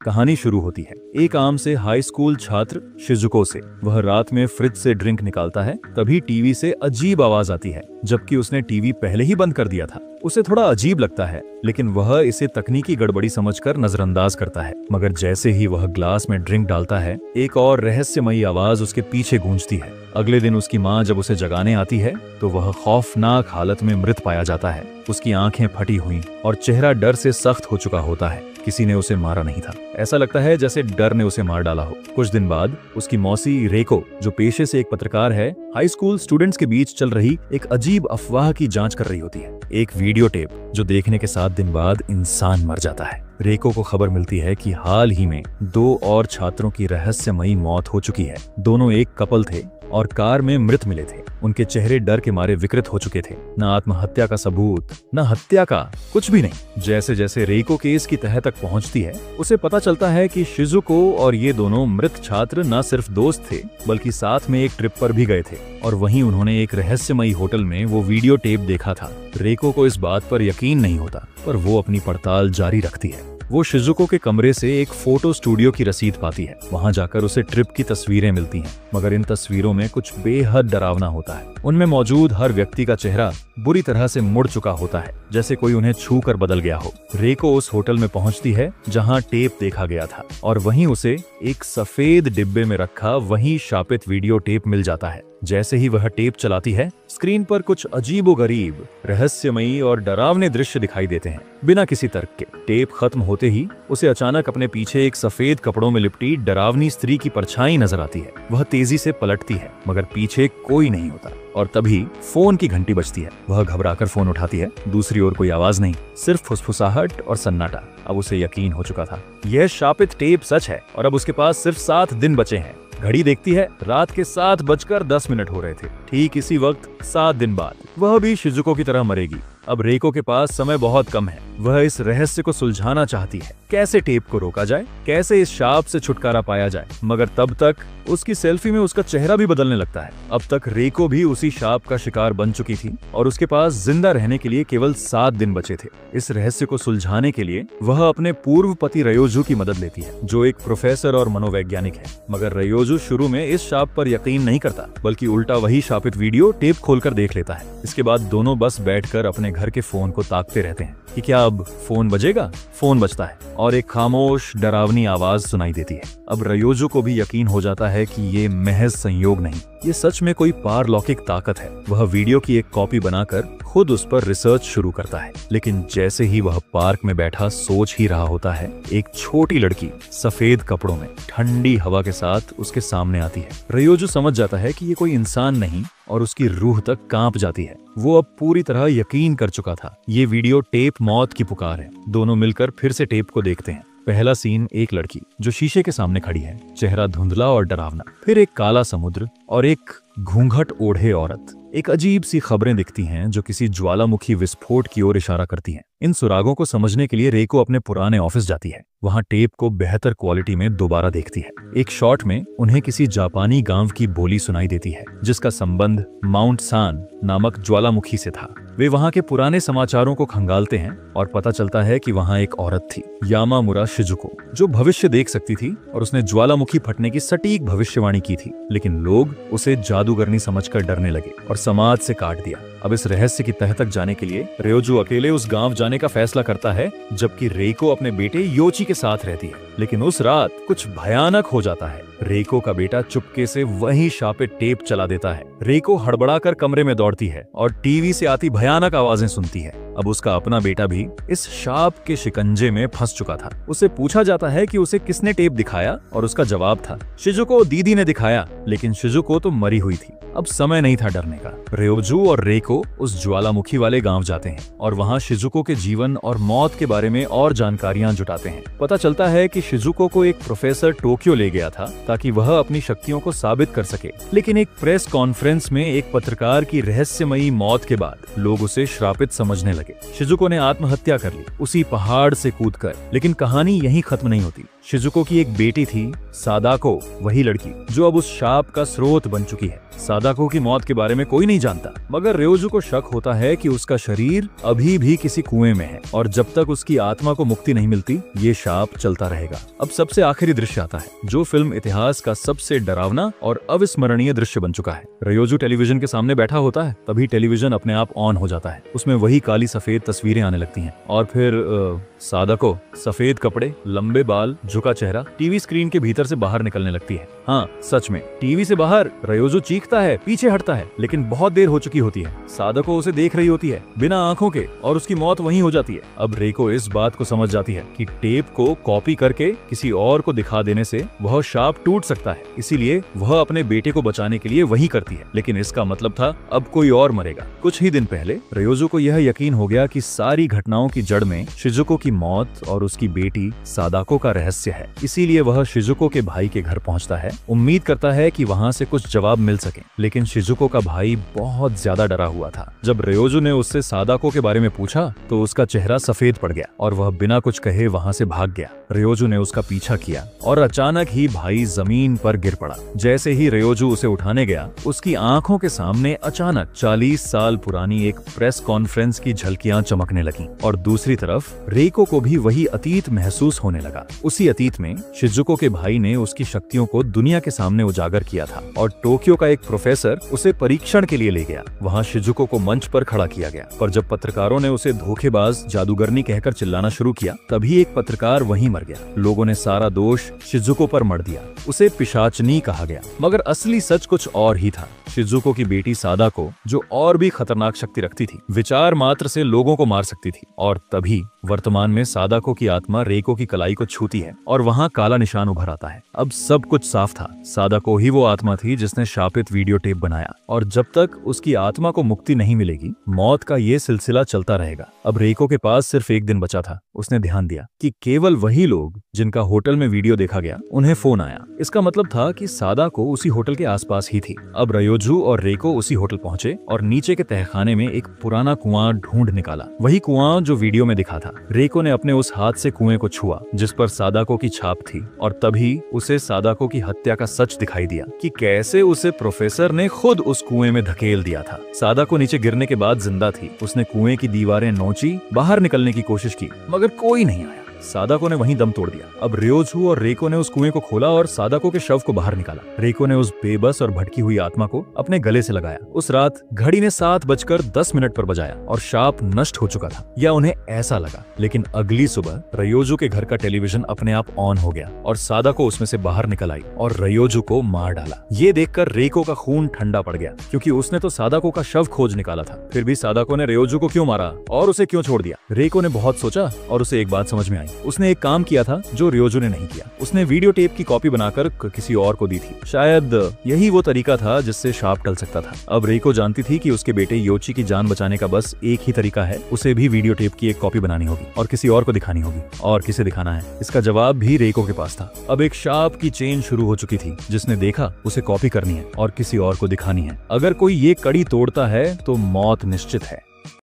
कहानी शुरू होती है एक आम से हाई स्कूल छात्र शिजुको से। वह रात में फ्रिज से ड्रिंक निकालता है, तभी टीवी से अजीब आवाज आती है, जबकि उसने टीवी पहले ही बंद कर दिया था। उसे थोड़ा अजीब लगता है, लेकिन वह इसे तकनीकी गड़बड़ी समझकर नजरअंदाज करता है। मगर जैसे ही वह ग्लास में ड्रिंक डालता है, एक और रहस्यमयी आवाज उसके पीछे गूंजती है। अगले दिन उसकी माँ जब उसे जगाने आती है तो वह खौफनाक हालत में मृत पाया जाता है। उसकी आंखें फटी हुई और चेहरा डर से सख्त हो चुका होता है। किसी ने उसे मारा नहीं था, ऐसा लगता है जैसे डर ने उसे मार डाला हो। कुछ दिन बाद उसकी मौसी रेको, जो पेशे से एक पत्रकार है, हाई स्कूल स्टूडेंट्स के बीच चल रही एक अजीब अफवाह की जांच कर रही होती है। एक वीडियो टेप जो देखने के 7 दिन बाद इंसान मर जाता है। रेको को खबर मिलती है कि हाल ही में 2 और छात्रों की रहस्यमयी मौत हो चुकी है। दोनों एक कपल थे और कार में मृत मिले थे। उनके चेहरे डर के मारे विकृत हो चुके थे। न आत्महत्या का सबूत, न हत्या का, कुछ भी नहीं। जैसे जैसे रेको केस की तह तक पहुंचती है, उसे पता चलता है कि शिजुको और ये दोनों मृत छात्र न सिर्फ दोस्त थे, बल्कि साथ में एक ट्रिप पर भी गए थे और वहीं उन्होंने एक रहस्यमयी होटल में वो वीडियो टेप देखा था। रेको को इस बात पर यकीन नहीं होता, पर वो अपनी पड़ताल जारी रखती है। वो शिजुको के कमरे से एक फोटो स्टूडियो की रसीद पाती है। वहां जाकर उसे ट्रिप की तस्वीरें मिलती हैं, मगर इन तस्वीरों में कुछ बेहद डरावना होता है। उनमें मौजूद हर व्यक्ति का चेहरा बुरी तरह से मुड़ चुका होता है, जैसे कोई उन्हें छू कर बदल गया हो। रेको उस होटल में पहुंचती है जहां टेप देखा गया था और वहीं उसे एक सफेद डिब्बे में रखा वही शापित वीडियो टेप मिल जाता है। जैसे ही वह टेप चलाती है, स्क्रीन पर कुछ अजीबोगरीब, रहस्यमयी और डरावने दृश्य दिखाई देते हैं, बिना किसी तर्क के। टेप खत्म होते ही उसे अचानक अपने पीछे एक सफेद कपड़ों में लिपटी डरावनी स्त्री की परछाई नजर आती है। वह तेजी से पलटती है, मगर पीछे कोई नहीं होता और तभी फोन की घंटी बजती है। वह घबराकर फोन उठाती है। दूसरी ओर कोई आवाज नहीं, सिर्फ फुसफुसाहट और सन्नाटा। अब उसे यकीन हो चुका था, यह शापित टेप सच है और अब उसके पास सिर्फ 7 दिन बचे हैं। घड़ी देखती है, रात के 7:10 हो रहे थे। ठीक इसी वक्त 7 दिन बाद वह भी शिजुको की तरह मरेगी। अब रेको के पास समय बहुत कम है। वह इस रहस्य को सुलझाना चाहती है, कैसे टेप को रोका जाए, कैसे इस शाप से छुटकारा पाया जाए। मगर तब तक उसकी सेल्फी में उसका चेहरा भी बदलने लगता है। अब तक रेको भी उसी शाप का शिकार बन चुकी थी और उसके पास जिंदा रहने के लिए केवल 7 दिन बचे थे। इस रहस्य को सुलझाने के लिए वह अपने पूर्व पति रयोजू की मदद लेती है, जो एक प्रोफेसर और मनोवैज्ञानिक है। मगर रयोजू शुरू में इस शाप पर यकीन नहीं करता, बल्कि उल्टा वही शापित वीडियो टेप खोलकर देख लेता है। इसके बाद दोनों बस बैठकर अपने घर के फोन को ताकते रहते हैं कि क्या अब फोन बजेगा। फोन बजता है और एक खामोश डरावनी आवाज सुनाई देती है। अब रयोजू को भी यकीन हो जाता है कि ये महज संयोग नहीं, ये सच में कोई पारलौकिक ताकत है। वह वीडियो की एक कॉपी बनाकर खुद उस पर रिसर्च शुरू करता है। लेकिन जैसे ही वह पार्क में बैठा सोच ही रहा होता है, एक छोटी लड़की सफेद कपड़ों में ठंडी हवा के साथ उसके सामने आती है। रयोजू समझ जाता है कि ये कोई इंसान नहीं और उसकी रूह तक कांप जाती है। वो अब पूरी तरह यकीन कर चुका था, ये वीडियो टेप मौत की पुकार है। दोनों मिलकर फिर से टेप को देखते हैं। पहला सीन, एक लड़की जो शीशे के सामने खड़ी है, चेहरा धुंधला और डरावना। फिर एक काला समुद्र और एक घूंघट ओढ़े औरत। एक अजीब सी खबरें दिखती हैं जो किसी ज्वालामुखी विस्फोट की ओर इशारा करती हैं। इन सुरागों को समझने के लिए रेको अपने पुराने ऑफिस जाती है। वहां टेप को बेहतर क्वालिटी में दोबारा देखती है। एक शॉट में उन्हें किसी जापानी गांव की बोली सुनाई देती है, जिसका संबंध माउंट सान नामक ज्वालामुखी से था। वे वहां के पुराने समाचारों को खंगालते हैं और पता चलता है कि वहां एक औरत थी, यामामुरा शिजुको, जो भविष्य देख सकती थी और उसने ज्वालामुखी फटने की सटीक भविष्यवाणी की थी। लेकिन लोग उसे जादूगरनी समझकर डरने लगे और समाज से काट दिया। अब इस रहस्य की तह तक जाने के लिए रयोजू अकेले उस गांव जाने का फैसला करता है, जबकि रेको अपने बेटे योची के साथ रहती है। लेकिन उस रात कुछ भयानक हो जाता है। रेको का बेटा चुपके से वही शापित टेप चला देता है। रेको हड़बड़ाकर कमरे में दौड़ती है और टीवी से आती भयानक आवाजें सुनती है। अब उसका अपना बेटा भी इस शाप के शिकंजे में फंस चुका था। उसे पूछा जाता है कि उसे किसने टेप दिखाया और उसका जवाब था, शिजुको दीदी ने दिखाया। लेकिन शिजुको तो मरी हुई थी। अब समय नहीं था डरने का। रयोजू और रेको उस ज्वालामुखी वाले गांव जाते हैं और वहां शिजुको के जीवन और मौत के बारे में और जानकारियां जुटाते हैं। पता चलता है कि शिजुको को एक प्रोफेसर टोक्यो ले गया था ताकि वह अपनी शक्तियों को साबित कर सके। लेकिन एक प्रेस कॉन्फ्रेंस में एक पत्रकार की रहस्यमयी मौत के बाद लोग उसे श्रापित समझने लगे। शिजुको ने आत्महत्या कर ली, उसी पहाड़ से कूदकर। लेकिन कहानी यहीं खत्म नहीं होती। शिजुको की एक बेटी थी, सादाको, वही लड़की जो अब उस शाप का स्रोत बन चुकी है। सादाको की मौत के बारे में कोई नहीं जानता, मगर रयोजू को शक होता है कि उसका शरीर अभी भी किसी कुएं में है और जब तक उसकी आत्मा को मुक्ति नहीं मिलती ये शाप चलता रहेगा। अब सबसे आखिरी दृश्य आता है, जो फिल्म इतिहास का सबसे डरावना और अविस्मरणीय दृश्य बन चुका है। रयोजू टेलीविजन के सामने बैठा होता है, तभी टेलीविजन अपने आप ऑन हो जाता है। उसमें वही काली सफेद तस्वीरें आने लगती हैं और फिर सादाको, सफेद कपड़े, लंबे बाल, झुका चेहरा टीवी स्क्रीन के भीतर से बाहर निकलने लगती है। हाँ, सच में टीवी से बाहर रयोजू चीखता है, पीछे हटता है, लेकिन बहुत देर हो चुकी होती है। सादाको उसे देख रही होती है बिना आंखों के और उसकी मौत वहीं हो जाती है। अब रेको इस बात को समझ जाती है कि टेप को कॉपी करके किसी और को दिखा देने से वह शाप टूट सकता है, इसीलिए वह अपने बेटे को बचाने के लिए वही करती है। लेकिन इसका मतलब था अब कोई और मरेगा। कुछ ही दिन पहले रयोजू को यह यकीन हो गया कि सारी घटनाओं की जड़ में शिजुको की मौत और उसकी बेटी सादाको का रहस्य है। इसीलिए वह शिजुको के भाई के घर पहुंचता है, उम्मीद करता है कि वहां से कुछ जवाब मिल सके। लेकिन शिजुको का भाई बहुत ज्यादा डरा हुआ था। जब रयोजू ने उससे सादाको के बारे में पूछा तो उसका चेहरा सफेद पड़ गया और वह बिना कुछ कहे वहां से भाग गया। रयोजू ने उसका पीछा किया और अचानक ही भाई जमीन पर गिर पड़ा। जैसे ही रयोजू उसे उठाने गया, उसकी आंखों के सामने अचानक 40 साल पुरानी एक प्रेस कॉन्फ्रेंस की झलकियां चमकने लगीं और दूसरी तरफ रेको को भी वही अतीत महसूस होने लगा। उसी अतीत में शिजुको के भाई ने उसकी शक्तियों को दुनिया के सामने उजागर किया था और टोक्यो का एक प्रोफेसर उसे परीक्षण के लिए ले गया। वहां शिजुको को मंच पर खड़ा किया गया, पर जब पत्रकारों ने उसे धोखेबाज, जादूगरनी कहकर चिल्लाना शुरू किया, तभी एक पत्रकार वहीं मर गया। लोगों ने सारा दोष शिजुको पर मढ़ दिया। उसे पिशाचनी कहा गया, मगर असली सच कुछ और ही था। शिजुको की बेटी सादाको, जो और भी खतरनाक शक्ति रखती थी, विचार मात्र से लोगों को मार सकती थी। और तभी वर्तमान में सादाको की आत्मा रेको की कलाई को छूती है और वहां काला निशान उभर आता है। अब सब कुछ साफ था, सादाको ही वो आत्मा थी जिसने शापित वीडियो टेप बनाया और जब तक उसकी आत्मा को मुक्ति नहीं मिलेगी, मौत का ये सिलसिला चलता रहेगा। अब रेको के पास सिर्फ एक दिन बचा था। उसने ध्यान दिया कि केवल वही लोग जिनका होटल में वीडियो देखा गया, उन्हें फोन आया। इसका मतलब था कि सादाको उसी होटल के आसपास ही थी। अब रयोजू और रेको उसी होटल पहुंचे और नीचे के तहखाने में एक पुराना कुआं ढूंढ निकाला, वही कुआं जो वीडियो में दिखा था। रेको ने अपने उस हाथ से कुएं को छुआ जिस पर सादाको की छाप थी और तभी उसे सादाको की हत्या का सच दिखाई दिया कि कैसे उसे प्रोफेसर ने खुद उस कुएं में धकेल दिया था। सादाको नीचे गिरने के बाद जिंदा थी। उसने कुएं की दीवारें नोची, बाहर निकलने की कोशिश की, मगर कोई नहीं आया। सादाको ने वहीं दम तोड़ दिया। अब रयोजू और रेको ने उस कुएं को खोला और सादाको के शव को बाहर निकाला। रेको ने उस बेबस और भटकी हुई आत्मा को अपने गले से लगाया। उस रात घड़ी ने 7:10 पर बजाया और शाप नष्ट हो चुका था, या उन्हें ऐसा लगा। लेकिन अगली सुबह रयोजू के घर का टेलीविजन अपने आप ऑन हो गया और सादाको उसमें से बाहर निकल आई और रयोजू को मार डाला। ये देखकर रेको का खून ठंडा पड़ गया, क्योंकि उसने तो सादाको का शव खोज निकाला था। फिर भी सादाको ने रयोजू को क्यों मारा और उसे क्यों छोड़ दिया? रेको ने बहुत सोचा और उसे एक बात समझ में आई। उसने एक काम किया था जो रयोजू ने नहीं किया। उसने वीडियो टेप की कॉपी बनाकर किसी और को दी थी। शायद यही वो तरीका था जिससे शाप टल सकता था। अब रेको जानती थी कि उसके बेटे योची की जान बचाने का बस एक ही तरीका है, उसे भी वीडियो टेप की एक कॉपी बनानी होगी और किसी और को दिखानी होगी। और किसे दिखाना है, इसका जवाब भी रेको के पास था। अब एक शाप की चेन शुरू हो चुकी थी। जिसने देखा उसे कॉपी करनी है और किसी और को दिखानी है। अगर कोई ये कड़ी तोड़ता है तो मौत निश्चित है।